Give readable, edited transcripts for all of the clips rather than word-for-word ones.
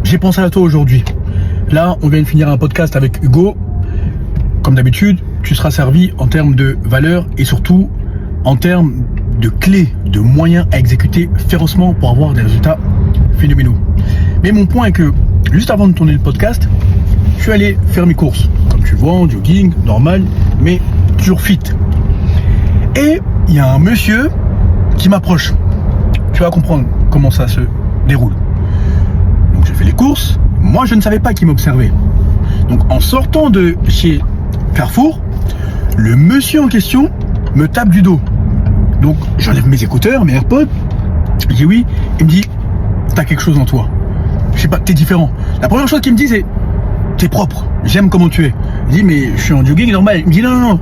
j'ai pensé à toi aujourd'hui. Là, on vient de finir un podcast avec Hugo. Comme d'habitude, tu seras servi en termes de valeurs et surtout en termes de clés, de moyens à exécuter férocement pour avoir des résultats phénoménaux. Mais mon point est que, juste avant de tourner le podcast, je suis allé faire mes courses. Comme tu vois, en jogging, normal, mais toujours fit. Et il y a un monsieur qui m'approche. Tu vas comprendre comment ça se déroule. Donc j'ai fait les courses. Moi, je ne savais pas qu'il m'observait. Donc en sortant de chez Carrefour, le monsieur en question me tape du dos. Donc j'enlève mes écouteurs, mes AirPods. Je dis oui. Il me dit, t'as quelque chose en toi. Je sais pas, t'es différent. La première chose qu'il me dit, c'est, t'es propre. J'aime comment tu es. Je dis, mais je suis en jogging normal. Il me dit, non.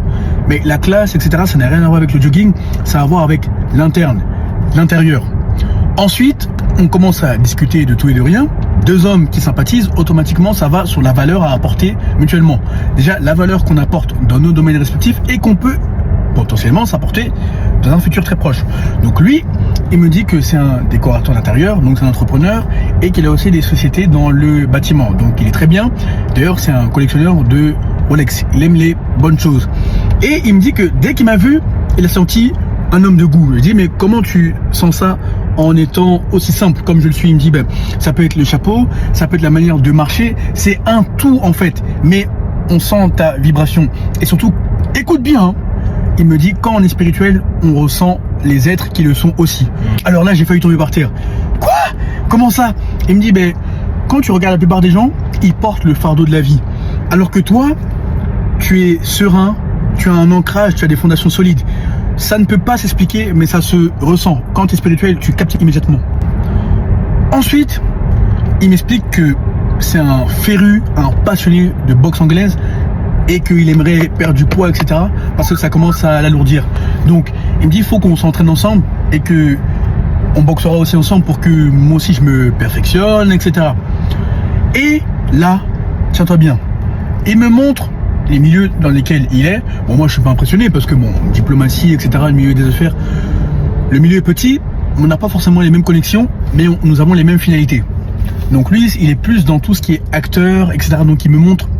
Mais la classe, etc., ça n'a rien à voir avec le jogging. Ça a à voir avec l'interne, l'intérieur. Ensuite, on commence à discuter de tout et de rien. Deux hommes qui sympathisent, automatiquement, ça va sur la valeur à apporter mutuellement. Déjà, la valeur qu'on apporte dans nos domaines respectifs et qu'on peut potentiellement s'apporter dans un futur très proche. Donc lui, il me dit que c'est un décorateur d'intérieur, donc c'est un entrepreneur et qu'il a aussi des sociétés dans le bâtiment. Donc il est très bien. D'ailleurs, c'est un collectionneur de Rolex. Il aime les bonnes choses. Et il me dit que dès qu'il m'a vu, il a senti un homme de goût. Je dis, mais comment tu sens ça en étant aussi simple comme je le suis? Il me dit, ben, ça peut être le chapeau, ça peut être la manière de marcher, c'est un tout en fait, mais on sent ta vibration. Et surtout, écoute bien, hein. Il me dit, quand on est spirituel, on ressent les êtres qui le sont aussi. Alors là, j'ai failli tomber par terre. Quoi? Comment ça? Il me dit, ben, quand tu regardes la plupart des gens, ils portent le fardeau de la vie. Alors que toi, tu es serein, tu as un ancrage, tu as des fondations solides. Ça ne peut pas s'expliquer, mais ça se ressent. Quand tu es spirituel, tu captes immédiatement. Ensuite, il m'explique que c'est un féru, un passionné de boxe anglaise et qu'il aimerait perdre du poids, etc. parce que ça commence à l'alourdir. Donc, il me dit, il faut qu'on s'entraîne ensemble et que on boxera aussi ensemble pour que moi aussi je me perfectionne, etc. Et là, tiens-toi bien, il me montre les milieux dans lesquels il est. Bon, moi je suis pas impressionné parce que bon, diplomatie, etc., le milieu des affaires, le milieu est petit, on n'a pas forcément les mêmes connexions, mais nous avons les mêmes finalités. Donc lui, il est plus dans tout ce qui est acteur, etc. Donc il me montre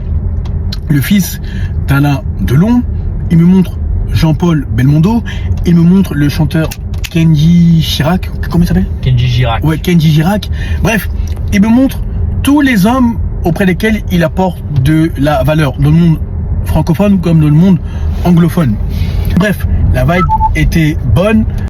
le fils d'Alain Delon, il me montre Jean-Paul Belmondo, il me montre le chanteur Kenji Girac, comment il s'appelle? Kenji Girac. Ouais, Kenji Girac. Bref, il me montre tous les hommes auprès desquels il apporte de la valeur dans le monde francophone comme dans le monde anglophone. Bref, la vibe était bonne.